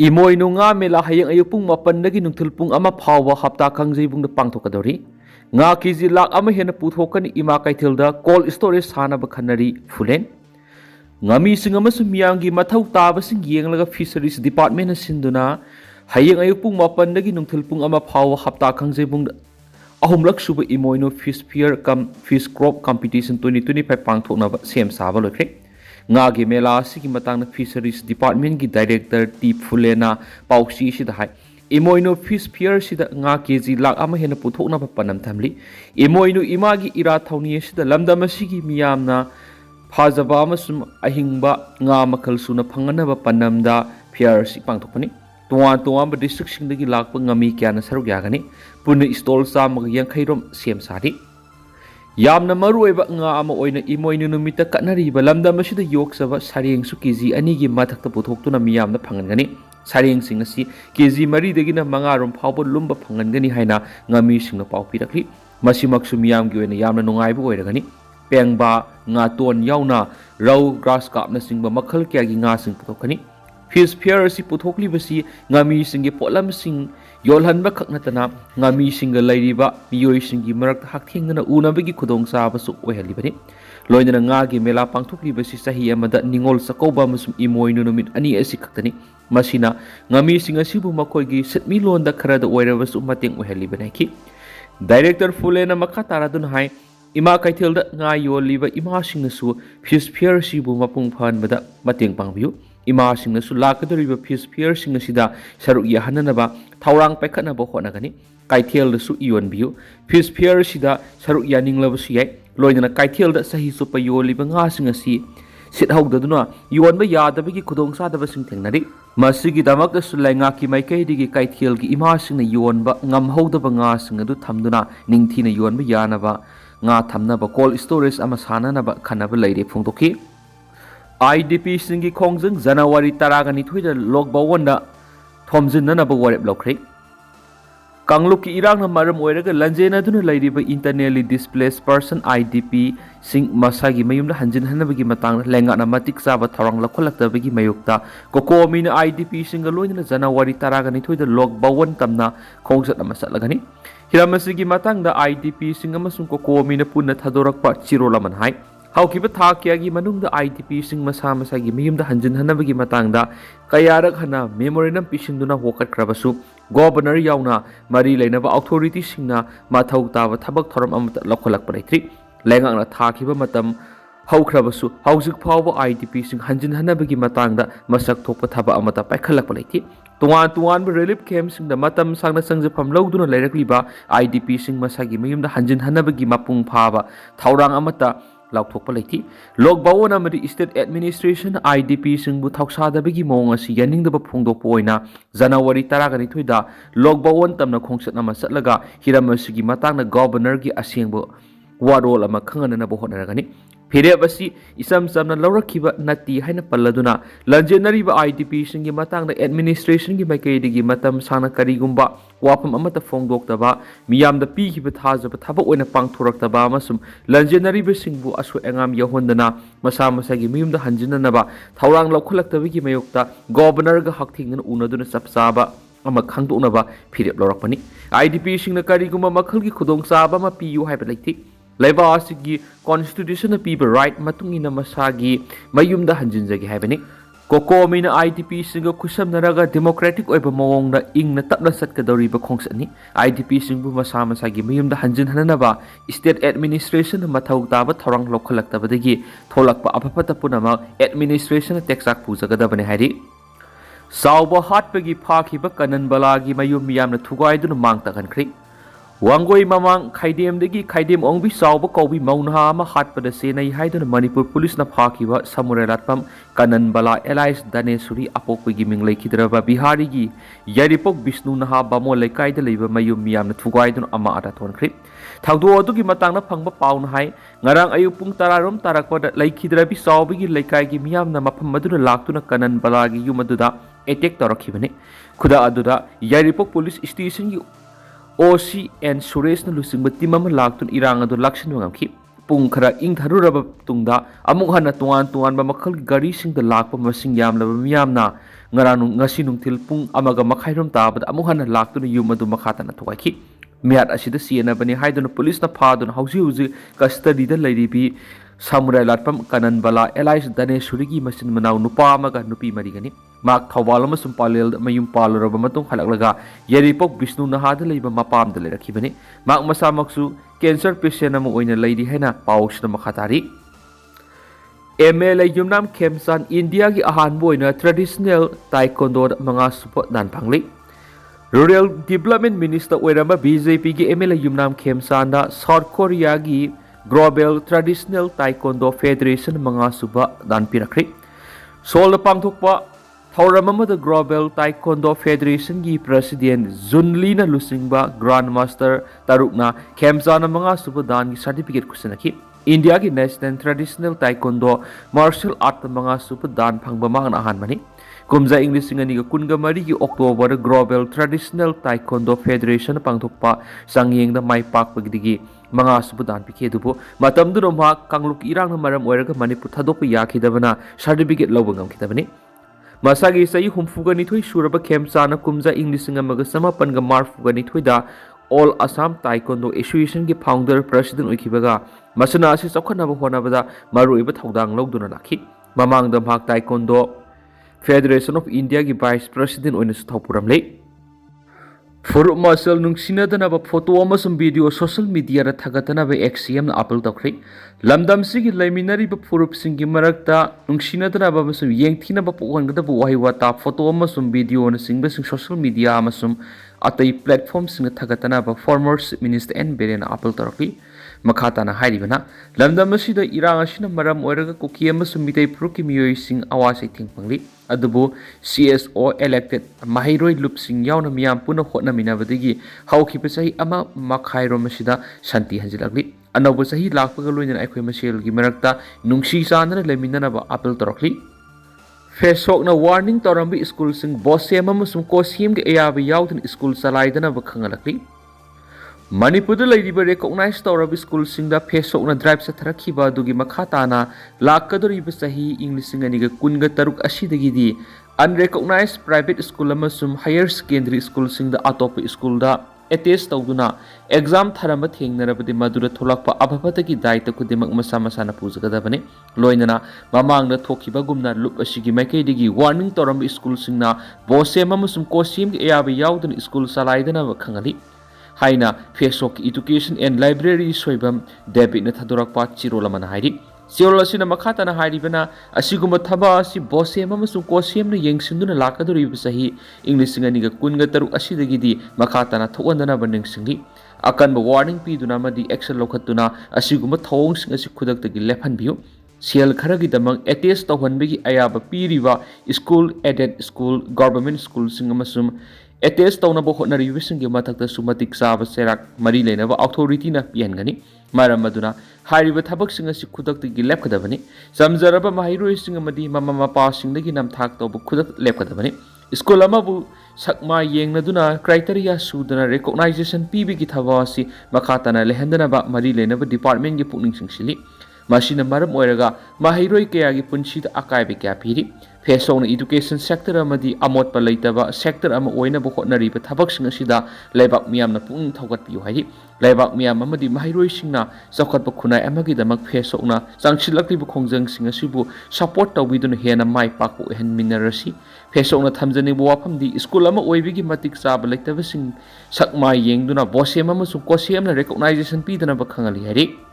Imoinu nga mela hayang ayuk pung mapandagi nungthul pung ama phawa hapta khangjei bung da pangthokadori nga kg lak ama hena puthokani ima kaithilda cold storage sanaba khanari fulen ngami sing amasung miyamgi mathau taba sing yenglaga fisheries department na sinduna hayang ayuk pung mapandagi nungthul pung ama phawa hapta khangjei bung ahumlak suba imoinu fish fair fish crop competition 2025 pangthoknaba sem saba loikre ngagi mela sigi matangna fisheries department gi director T Fulena pausi sida hai imoinu fish fair sida nga kg lak ama hena puthokna panam thamli imoinu imagi ira thawni sida lamdam sigi miyamna phajaba amasum ahingba nga makhal suna phangana panamda fair si pangthokpani tuwa district singdagi lakpa ngami kyana saruk yagani puna stall samag yankhairom sem sari yamna maruiba nga ama oina imoinu numita kanariba lamdam asida yoksaba sareng su kg ani gi mathakta puthoktu na miyamna phangangani sareng sing asi kg mari dagina mangarom phawbo lumba phangangani haina ngami singna pau pirakli masimak su miyam gi oina yamna nungaiba oiragani pengba nga ton yauna rau grass carp na singba makhal kya gi nga sing puthokani fish fair si puthokli basi ngami singi polam sing yolhanba khaknatana ngami singa lairiba miyoi singi marak hakthengna unabagi khudong saba su oihalibani loinana nga gi mela pangthokli basi sahi amada ningol sakoba musum imoinu numit ani asi khaktani masina ngami singa sibu makoi gi setmi londa kharada oirabasu mateng oihalibani ki director Fulena makha taradun hai ima kaithilda nga yoliba ima singnasu fish fair sibu mapung phanbada mateng pangbiu ima singnasu lakadoriba fish fair singasida saruk yahananaba thawrang paikhatnaba honagani kaithel su ionbiu fish fair sida saruk yaninglabsu yai loinana kaithel da sahi su payoliba nga singasi sithawdaduna yonba yadabagi khudong sadaba sing thengnari masigi damak da sulainga ki maikai digi kaithel gi ima singna yonba ngamhodaba nga singadu thamduna ningthina yonba yanaba nga thamnaba cold storage ama sananaba khanaba leire phungtoki IDP singi khongjang January 12 da lokbawanda thomjinanaba warep lokre Kangluki irang na maram oiraga lanjena duna lairiba internally displaced person IDP sing masagi mayumda hanjin hanabagi matang lenga na matik saba tharang lakholaktabagi mayukta kokomi na IDP singa loina January 12 da lokbawan tamna khongsat ama satlagani hiramasigi matang da IDP singa masung kokomi na punna thadorakpa chirolaman hai haukiba thakyagi manungda IDP sing masa masagi miyumda hanjin hanabagi matangda kayarak hana memorandum pisinduna wokat krabasu governor yauna mari leinaba authority singna mathau taba thabak thoram amata lakholak paraitri lengangna thakiba matam haukrabasu haujik phawba IDP sing hanjin hanabagi matangda masak thokpa thaba amata paikhalak palaiti tuan relief camp sing da matam sangna sangjapam lawduna leirakliba IDP sing masagi miyumda hanjin hanabagi mapung phaba thawrang amata lauthokpa leiti lokbawon amadi state administration IDP singbu thausadabagi mawng asi yaningdaba phungdokpa oina January 12 da lokbawon tamna khongsat nama satlaga hiramasigi matangna governor gi asengbu warol ama khangananaba honaragani phireb asi isam samna lawrakhiba nati haina palladuna lanjenariba IDP singi matangna administration gi maikaidigi matam sana karigumba wapam amata phongdoktaba miyamda pikhiba thajaba thaba oina pangthoraktaba amasum lanjenariba singbu asu engam yahondana masa masagi miyumda hanjinanaba thawrang laukholaktabagi mayokta governor ga hakthingna unaduna sapsaba ama khangdoknaba phireb lawrakpani IDP singna karigumba makhalgi khudong saba ma piyu haiba leiti laiba asigi constitution piba right matungina masagi mayumda hanjinjagi haibani kokomina IDP singa kusamnaraga democratic oiba mawongda ingna tapna satkadoriba khongsani IDP singbu masa masagi mayumda hanjin hananaba state administration mathau taba thorang lokhalaktabadagi tholakpa apapata punama administration texak pujagadabani hari sauba hatpagi phakhiba kanan balagi mayum miyamna thugaiduna mangta kankhri Wangoi mamang khaidem khaidem ongbi sauba kaubi maunha ama hatpada senai haiduna Manipur police na phakiba samurai latpam kanan bala Elias Danesuri apokpagi minglai kidraba Bihari gi Yaripok Vishnu naha bamo laikai da leiba mayum miyamna thugaiduna ama ata thonkhri thangdo adugi matangna phangba pauna hai ngarang ayu pung 10 rom tarakpada laikhidrabi saubagi laikai gi miyamna mafam maduna laktuna kanan bala gi yumaduda attack tarakhibane khuda aduda Yaripok police station gi OC and Suresh na lusing batimam laktun irang adu lakshin wangamki pung khara ingtharuraba tungda amuk hana tuan ba makhal gari sing da lakpa masing yamlaba miyamna ngaranu ngasi nungthil pung amaga makhairom tabada amuk hana laktuna yum adu makhata na thuwaiki miat asida siena bani haiduna police na phaduna hauji custody da lairibi samurai latpam kanan bala Elias Daneshuri gi masin manau nupa amaga nupi marigani mak thawal amasum palel mayum paluraba matung halaklaga yeripok Vishnu nahada leiba mapam da lerakibani mak masamaksu cancer patient amu oina leiri haina pausna makhatari MLA Khemchand India gi ahan boina traditional taekwondo manga support dan pangli Rural Development Minister oirama BJP gi MLA Khemchand da South Korea gi Global Traditional Taekwondo Federation mga suba dan pirakri Sol pangthokpa thauramamada Global Taekwondo Federation gi President Junlina Lusingba Grandmaster Tarukna Khemchand mga suba dan gi certificate kusanaki India gi National Traditional Taekwondo Martial Art mga suba dan phangba mang ahan mani kumza English ngani ga kunga mari gi October Global Traditional Taekwondo Federation pangthokpa sangyeng da mai pak pagdigi mga subudan pike dubo matam du ma kangluk irang na maram oiraga manipur thadop yakhidabana certificate loba ngamkhidabani masagi sai humfuga ni thoi suraba Khemchand kumza English ngamaga samapan ga marfuga ni thoi da All Assam Taekwondo Association gi founder president oikibaga masana asi chokhanaba honabada maruiba thodang logduna lakhi mamang da bhak Taekwondo Federation of India gi vice president oina sthopuramle Furu masal nungsinadana photo amasum video social media ra thagatana ba XCM na upload tawkhri lamdam sigi laiminari ba furup singi marakta nungsinadana ba masum yengthina ba puwangda bu wahi wata photo amasum video na singba sing social media amasum atai platform sing thagatana ba former minister N Biren upload tawkhri makhata na hairibana lamdam asida irang asina maram oiraga kuki amasum mitai pruki miyoi sing awasai thingpangli adubu CSO elected mahiroi loop sing yauna miyam puna hotna minabadigi haukiba sahi ama makhairo masida shanti hanjilagli anawba sahi lakpaga loina aikhoi masel gi marakta nungsi sanana leminana ba apel torokli Facebook na warning torambi school sing bosem amasum kosim ge ayabi yaudin school salaidana ba khangalakli Manipur da lairiba recognize tawrab school singda Facebook na drive sa tharakhiba dugi makhata na lakadoriba sahi English singaniga kunga taruk asidagi di unrecognized private school amasum higher secondary school singda atop school da attest tawduna exam tharama thengnarabadi madura tholakpa abhabatagi daita kudimak masa masa na pujagadabane loinana mamang na thokhiba gumna loop asigi maikaidigi warning tawram school singna bosem amasum kosim ge ayabi yaudun school salaidana khangali haina Facebook Education and Library soibam debit na thadorakpa chirolamana hairi Sirol asina makhata na hairibana asiguma thaba asi bosem amasung kosem na yengsinduna lakadori sahi English ngani ga kunga taru asidagidi makhata na thokandana baning singli akan ba warning piduna madi action lokhatuna asiguma thawong sing asi khudaktagi lephanbiu Sial kharagi damang attest tawhanbegi ayaba piriba school aided school government school sing amasum attest tawnaba hotnariba singi mathakta sumatik saba serak mari leinaba authority na piangani maram maduna hairiba thabak sing asi khudaktagi lepkadabani samjaraba mahiroi sing amadi mama mapa singdagi namthak tawba khudak lepkadabani school amabu sakma yengnaduna criteria sudana recognition pibigi thawasi makhatana lehandanaba mari leinaba department gi pukning singsili Masina maram oiraga mahiroi kaya gi punchida akaibe kya piri Facebook na education sector amadi amot pa leitaba sector ama oina bo hotnariba thabak sing asida leibak miyam na pung thogat piu hai leibak miyam amadi mahiroi singna sakhat pa khunai amagi damak Facebook na changchilakli bu khongjang sing asibu support tawbiduna hena mai pak po hen minarasi Facebook na thamjani bo wafam di school ama oibigi matik sab leitaba sing sakma yengduna bosem ama su kosem na recognition pi dana ba khangali hari